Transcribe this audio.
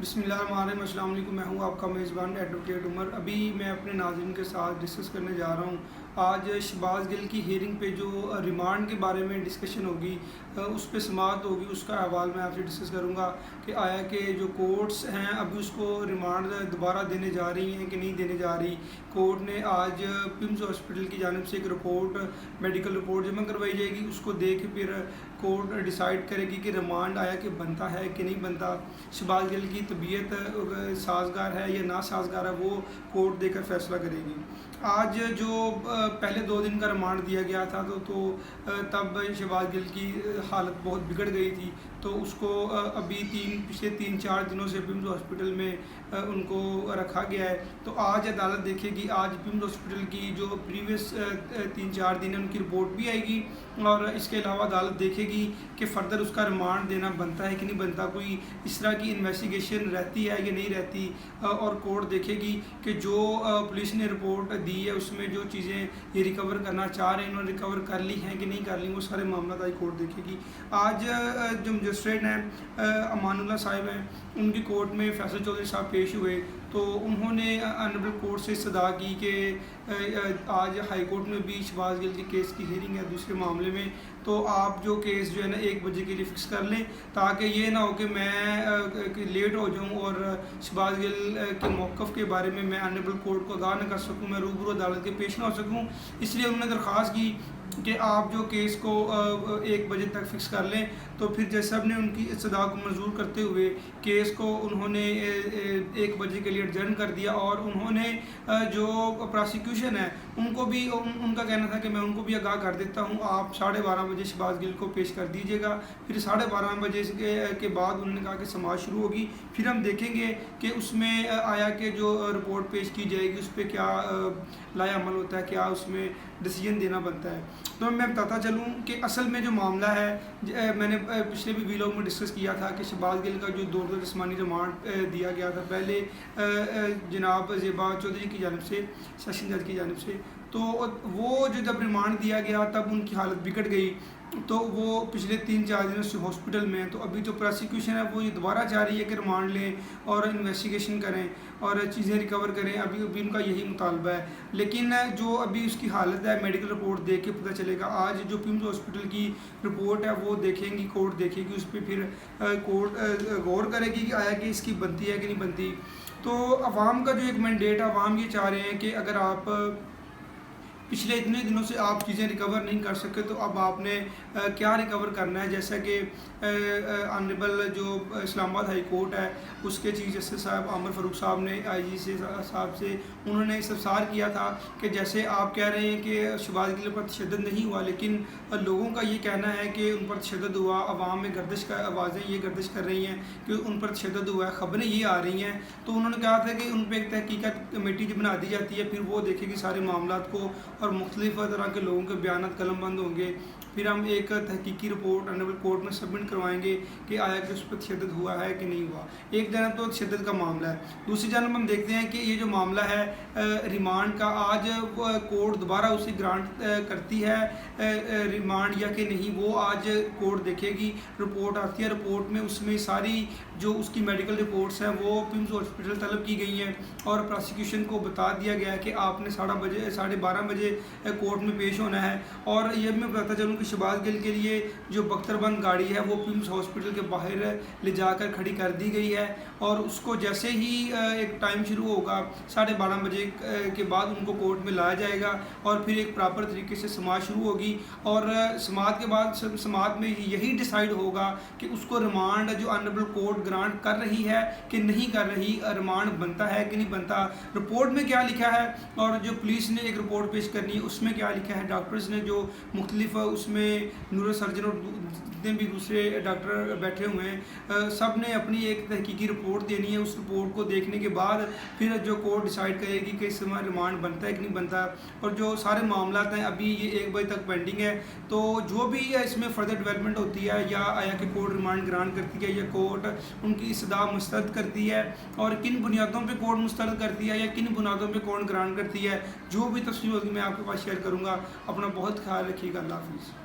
بسم اللہ الرحمن الرحیم۔ السلام علیکم، میں ہوں آپ کا میزبان ایڈوکیٹ عمر۔ ابھی میں اپنے ناظرین کے ساتھ ڈسکس کرنے جا رہا ہوں آج شہباز گل کی ہیئرنگ پہ جو ریمانڈ کے بارے میں ڈسکشن ہوگی، اس پہ سماعت ہوگی، اس کا احوال میں آپ سے ڈسکس کروں گا کہ آیا کہ جو کورٹس ہیں ابھی اس کو ریمانڈ دوبارہ دینے جا رہی ہیں کہ نہیں دینے جا رہی۔ کورٹ نے آج پمز ہاسپٹل کی جانب سے ایک رپورٹ، میڈیکل رپورٹ جمع کروائی جائے گی، اس کو دیکھ کے پھر کورٹ ڈیسائیڈ کرے گی کہ ریمانڈ آیا کہ بنتا ہے کہ نہیں بنتا، شہباز گل کی طبیعت سازگار ہے یا ناسازگار ہے، وہ کورٹ دے کر فیصلہ کرے گی۔ آج جو پہلے 2 دن کا ریمانڈ دیا گیا تھا تو تب شہباز گل کی حالت بہت بگڑ گئی تھی، تو اس کو ابھی پچھلے 3-4 دنوں سے پمز ہاسپٹل میں ان کو رکھا گیا ہے۔ تو آج عدالت دیکھے گی، آج پمز ہاسپٹل کی جو پریویس 3-4 دن ان کی رپورٹ بھی آئے گی، اور اس کے علاوہ عدالت دیکھے گی کہ فردر اس کا ریمانڈ دینا بنتا ہے کہ نہیں بنتا، کوئی اس طرح کی انویسٹیگیشن رہتی ہے یا نہیں رہتی، اور کورٹ دیکھے گی کہ جو پولیس نے رپورٹ دی ہے اس میں جو چیزیں یہ ریکور کرنا چاہ رہے ہیں انہوں نے ریکور کر لی ہیں کہ نہیں کر لی، وہ سارے معاملات آج کورٹ دیکھے گی۔ آج جو مجسٹریٹ ہیں امان اللہ صاحب ہیں، ان کی کورٹ میں فیصل چودھری صاحب پیش ہوئے، تو انہوں نے آنریبل کورٹ سے استدعا کی کہ آج ہائی کورٹ میں بھی شہباز گل کے کیس کی ہیئرنگ ہے دوسرے معاملے میں، تو آپ جو کیس جو ہے نا 1 بجے کے لیے فکس کر لیں، تاکہ یہ نہ ہو کہ میں لیٹ ہو جاؤں اور شہباز گل کے موقف کے بارے میں آنریبل کورٹ کو آگاہ نہ کر سکوں، میں روبرو عدالت کے پیش نہ ہو سکوں۔ اس لیے انہوں نے درخواست کی کہ آپ جو کیس کو 1 بجے تک فکس کر لیں، تو پھر جج صاحب نے ان کی استدعا کو منظور کرتے ہوئے کیس کو انہوں نے 1 بجے کے لیے ایڈجرن کر دیا، اور انہوں نے جو پراسیکیوشن ہے ان کو بھی ان کا کہنا تھا کہ میں ان کو بھی آگاہ کر دیتا ہوں، آپ 12:30 بجے شہباز گل کو پیش کر دیجیے گا۔ پھر 12:30 بجے کے بعد انہوں نے کہا کہ سماعت شروع ہوگی، پھر ہم دیکھیں گے کہ اس میں آیا کہ جو رپورٹ پیش کی جائے گی اس پہ کیا لائے عمل ہوتا ہے، کیا اس میں ڈیسیجن دینا بنتا ہے۔ تو میں بتاتا چلوں کہ اصل میں جو معاملہ ہے، میں نے پچھلے بھی ویلاگ میں ڈسکس کیا تھا کہ شہباز گل کا جو 2 روزہ جسمانی ریمانڈ دیا گیا تھا پہلے جناب زیبا چودھری کی جانب سے، سیشن جج کی جانب سے، تو وہ جو جب ریمانڈ دیا گیا تب ان کی حالت بگڑ گئی، تو وہ پچھلے 3-4 دنوں سے ہاسپٹل میں ہیں۔ تو ابھی جو پراسیکیوشن ہے وہ یہ دوبارہ چاہ رہی ہے کہ ریمانڈ لیں اور انویسٹیگیشن کریں اور چیزیں ریکور کریں، ابھی ان کا یہی مطالبہ ہے۔ لیکن جو ابھی اس کی حالت ہے میڈیکل رپورٹ دیکھ کے پتہ چلے گا۔ آج جو پمز ہاسپٹل کی رپورٹ ہے وہ دیکھیں گی، کورٹ دیکھے گی، اس پہ پھر کورٹ غور کرے گی کہ آیا کہ اس کی بنتی ہے کہ نہیں بنتی۔ تو عوام کا جو ایک مینڈیٹ ہے، عوام یہ چاہ رہے ہیں کہ اگر آپ پچھلے اتنے دنوں سے آپ چیزیں ریکور نہیں کر سکے تو اب آپ نے کیا ریکور کرنا ہے، جیسا کہ آنریبل جو اسلام آباد ہائی کورٹ ہے اس کے چیف جسٹس صاحب عامر فاروق صاحب نے IG سے صاحب سے انہوں نے استفسار کیا تھا کہ جیسے آپ کہہ رہے ہیں کہ شہباز گل پر تشدد نہیں ہوا، لیکن لوگوں کا یہ کہنا ہے کہ ان پر تشدد ہوا، عوام میں گردش کا آوازیں یہ گردش کر رہی ہیں کہ ان پر تشدد ہوا ہے، خبریں یہ آ رہی ہیں۔ تو انہوں نے کہا تھا کہ ان پہ ایک تحقیقات کمیٹی جو بنا دی جاتی ہے، پھر وہ دیکھے گی سارے معاملات کو، اور مختلف طرح کے لوگوں کے بیانات قلم بند ہوں گے، پھر ہم ایک تحقیقی رپورٹ آنریبل کورٹ میں سبمٹ کروائیں گے کہ آیا کہ اس پر تشدد ہوا ہے کہ نہیں ہوا۔ ایک جانب تو تشدد کا معاملہ ہے، دوسری جانب ہم دیکھتے ہیں کہ یہ جو معاملہ ہے ریمانڈ کا، آج کورٹ دوبارہ اسے گرانٹ کرتی ہے ریمانڈ یا کہ نہیں، وہ آج کورٹ دیکھے گی۔ رپورٹ آتی ہے، رپورٹ میں اس میں ساری جو اس کی میڈیکل رپورٹس ہیں وہ پمز ہاسپٹل طلب کی گئی ہیں، اور پراسیکیوشن کو بتا دیا گیا ہے کہ آپ نے 12:30 بجے کورٹ میں پیش ہونا ہے۔ اور یہ میں بتاتا چلوں کہ شہباز گل کے لیے جو بختر بند گاڑی ہے وہ پمز ہاسپٹل کے باہر لے جا کر کھڑی کر دی گئی ہے، اور اس کو جیسے ہی ایک ٹائم شروع ہوگا 12:30 بجے کے بعد ان کو کورٹ میں لایا جائے گا، اور پھر ایک پراپر طریقے سے سماعت شروع ہوگی، اور سماعت کے بعد سماعت میں یہی ڈیسائیڈ ہوگا کہ اس کو ریمانڈ جو آنریبل کورٹ گرانٹ کر رہی ہے کہ نہیں کر رہی، ریمانڈ بنتا ہے کہ نہیں بنتا، رپورٹ میں کیا لکھا ہے، اور جو پولیس نے ایک رپورٹ پیش کرنی ہے اس میں کیا لکھا ہے، ڈاکٹرز نے جو مختلف اس میں نیورو سرجن اور جتنے بھی دوسرے ڈاکٹر بیٹھے ہوئے ہیں سب نے اپنی ایک تحقیقی رپورٹ دینی ہے۔ اس رپورٹ کو دیکھنے کے بعد پھر جو کورٹ ڈیسائیڈ کرے گی کہ اس میں ریمانڈ بنتا ہے کہ نہیں بنتا، اور جو سارے معاملات ہیں ابھی یہ 1 بجے تک پینڈنگ ہے۔ تو جو بھی اس میں فردر ڈیولپمنٹ ہوتی ہے، یا آیا کہ کورٹ ریمانڈ گرانٹ کرتی ہے یا کورٹ ان کی استدعا مسترد کرتی ہے، اور کن بنیادوں پہ کورٹ مسترد کرتی ہے یا کن بنیادوں پہ کورٹ گرانٹ کرتی ہے، جو بھی تفصیل ہوگی میں آپ کے پاس شیئر کروں گا۔ اپنا بہت خیال رکھیے گا، اللہ حافظ۔